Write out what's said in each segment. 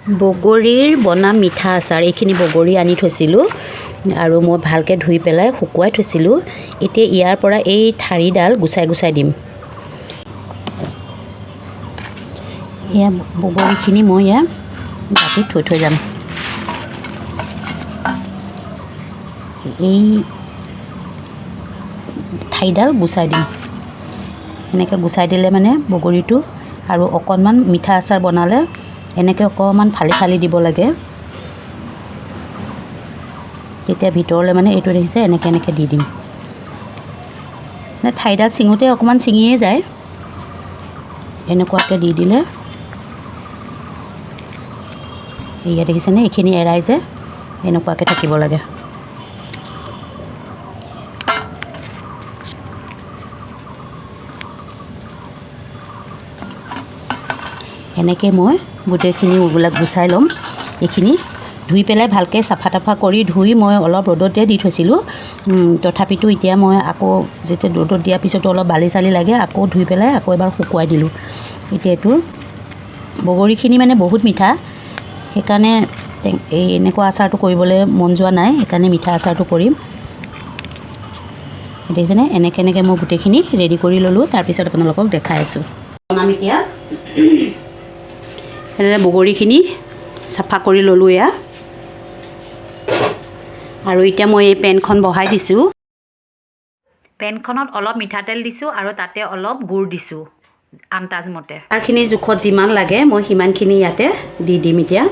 বগৰীৰ বনাম মিঠা আচাৰ। এইখিনি বগৰী আনি থৈছিলোঁ আৰু মই ভালকৈ ধুই পেলাই শুকুৱাই থৈছিলোঁ। এতিয়া ইয়াৰ পৰা এই ঠাৰিডাল গুচাই গুচাই দিম। এয়া বগৰীখিনি মই এয়া বাতিত থৈ যাম। এই ঠাৰিডাল গুচাই দিম। এনেকৈ গুচাই দিলে মানে বগৰীটো আৰু অকণমান মিঠা আচাৰ বনালে এনেকৈ অকণমান ফালি ফালি দিব লাগে। তেতিয়া ভিতৰলৈ মানে এইটো দেখিছে এনেকৈ এনেকৈ দি দিম। ঠাৰিডাল ছিঙোতে অকণমান ছিঙিয়ে যায়। এনেকুৱাকৈ দি দিলে এয়া দেখিছেনে, এইখিনি এৰাই যে এনেকুৱাকৈ থাকিব লাগে। এনেকৈ মই গোটেইখিনি এইবিলাক গুচাই ল'ম। এইখিনি ধুই পেলাই ভালকৈ চাফা তাফা কৰি ধুই মই অলপ ৰ'দতে দি থৈছিলোঁ। তথাপিতো এতিয়া মই আকৌ যেতিয়া ৰ'দত দিয়াৰ পিছতো অলপ বালি চালি লাগে, আকৌ ধুই পেলাই আকৌ এবাৰ শুকুৱাই দিলোঁ। এতিয়া এইটো বগৰীখিনি মানে বহুত মিঠা, সেইকাৰণে এই এনেকুৱা আচাৰটো কৰিবলৈ মন যোৱা নাই, সেইকাৰণে মিঠা আচাৰটো কৰিম। দেখিছেনে, এনেকৈ এনেকৈ মই গোটেইখিনি ৰেডি কৰি ল'লোঁ। তাৰপিছত আপোনালোকক দেখাই আছোঁ। বনাম এতিয়া এনেকৈ বগৰীখিনি চাফা কৰি ল'লোঁ এয়া। আৰু এতিয়া মই এই পেনখন বহাই দিছোঁ। পেনখনত অলপ মিঠাতেল দিছোঁ আৰু তাতে অলপ গুড় দিছোঁ আন্দাজমতে। আচাৰখিনি জোখত যিমান লাগে মই সিমানখিনি ইয়াতে দি দিম। এতিয়া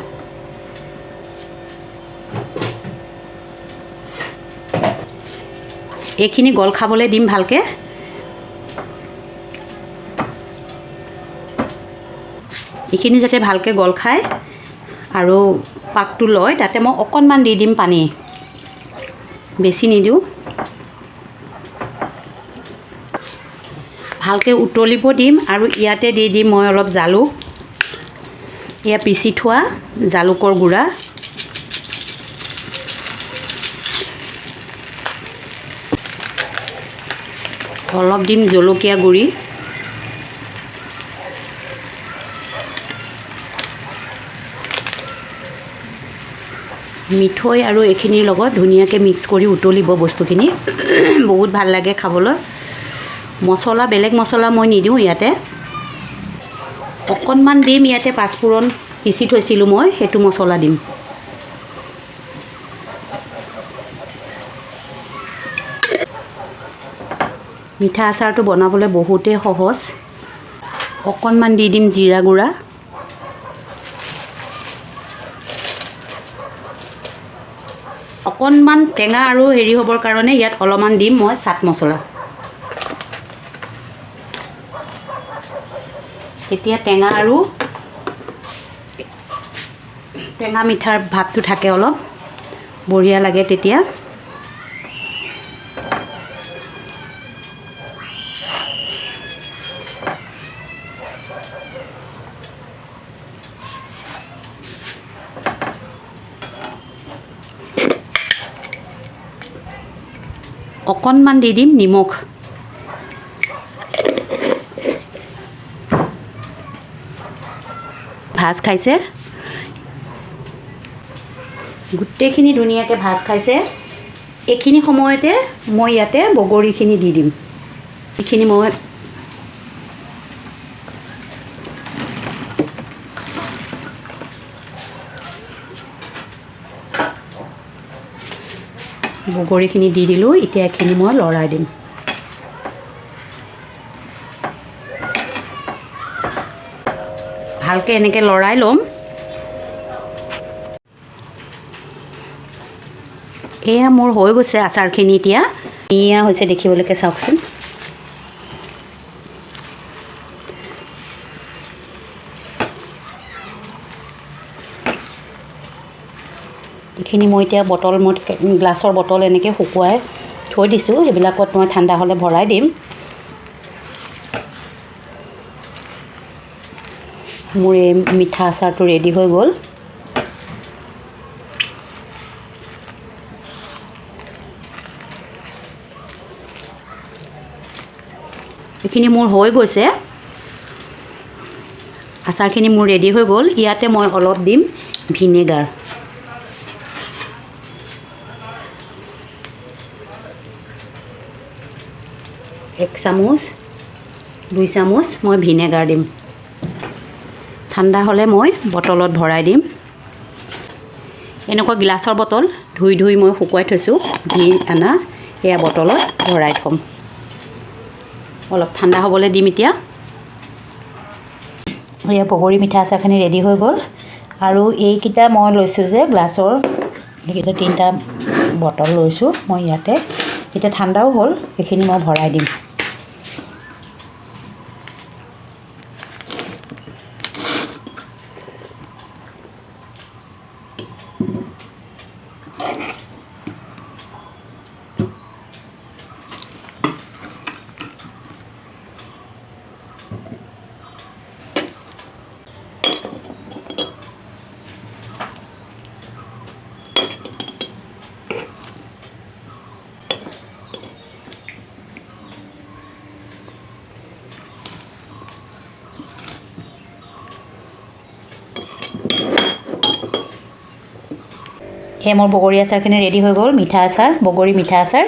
এইখিনি গল খাবলৈ দিম ভালকৈ। এইখিনি যাতে ভালকৈ গল খায় আৰু পাকটো লয়, তাতে মই অকণমান দি দিম পানী, বেছি নিদিওঁ। ভালকৈ উতলিব দিম আৰু ইয়াতে দি দিম মই অলপ জালুক, এয়া পিচি থোৱা জালুকৰ গুড়া, অলপ দিম জলকীয়া গুড়ি, মিঠৈ আৰু এইখিনিৰ লগত ধুনীয়াকৈ মিক্স কৰি উতলিব বস্তুখিনি। বহুত ভাল লাগে খাবলৈ। মছলা বেলেগ মছলা মই নিদিওঁ ইয়াতে। অকণমান দিম ইয়াতে পাঁচফোৰণ পিচি থৈছিলোঁ মই, সেইটো মছলা দিম। মিঠা আচাৰটো বনাবলৈ বহুতেই সহজ। অকণমান দি দিম জিৰা গুড়া, অকণমান টেঙা আৰু হেৰি হ'বৰ কাৰণে ইয়াত অলপমান দিম মই চাট মছলা। তেতিয়া টেঙা আৰু টেঙা মিঠাৰ ভাৱটো থাকে, অলপ বঢ়িয়া লাগে তেতিয়া। অকণমান দি দিম নিমখ। ভাজ খাইছে, গোটেইখিনি ধুনীয়াকৈ ভাজ খাইছে। এইখিনি সময়তে মই ইয়াতে বগৰীখিনি দি দিম। এইখিনি মই বগৰীখিনি দি দিলোঁ। এতিয়া এইখিনি মই লৰাই দিম। ভালকৈ এনেকৈ লৰাই ল'ম। এয়া মোৰ হৈ গৈছে আচাৰখিনি। এতিয়া এয়া হৈছে দেখিবলৈকে, চাওকচোন। এইখিনি মই এতিয়া বটল, মই গ্লাছৰ বটল এনেকৈ শুকুৱাই থৈ দিছোঁ। সেইবিলাকত মই ঠাণ্ডা হ'লে ভৰাই দিম। মোৰ এই মিঠা আচাৰটো ৰেডি হৈ গ'ল। এইখিনি মোৰ হৈ গৈছে। আচাৰখিনি মোৰ ৰেডি হৈ গ'ল। ইয়াতে মই অলপ দিম ভিনেগাৰ। এক চামুচ 2 চামুচ মই ভিনেগাৰ দিম। ঠাণ্ডা হ'লে মই বটলত ভৰাই দিম। এনেকুৱা গ্লাছৰ বটল ধুই মই শুকুৱাই থৈছোঁ, ঘি আনা এয়া বটলত ভৰাই থ'ম। অলপ ঠাণ্ডা হ'বলৈ দিম এতিয়া। এয়া বগৰী মিঠা আচাৰখিনি ৰেডি হৈ গ'ল। আৰু এইকেইটা মই লৈছোঁ যে গ্লাছৰ, এইকেইটা 3টা বটল লৈছোঁ মই ইয়াতে। এতিয়া ঠাণ্ডাও হ'ল, এইখিনি মই ভৰাই দিম। এই মোৰ বগৰী আচাৰখিনি ৰেডি হৈ গ'ল। মিঠা আচাৰ, বগৰী মিঠা আচাৰ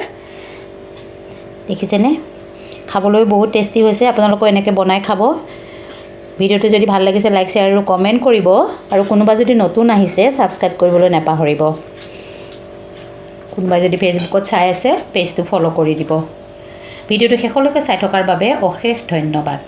দেখিছেনে? খাবলৈ বহুত টেষ্টি হৈছে। আপোনালোকেও এনেকৈ বনাই খাব। ভিডিঅ'টো যদি ভাল লাগিছে লাইক, শ্বেয়াৰ আৰু কমেণ্ট কৰিব। আৰু কোনোবা যদি নতুন আহিছে ছাবস্ক্ৰাইব কৰিবলৈ নাপাহৰিব। কোনোবাই যদি ফেচবুকত চাই আছে পেজটো ফ'ল' কৰি দিব। ভিডিঅ'টো শেষলৈকে চাই থকাৰ বাবে অশেষ ধন্যবাদ।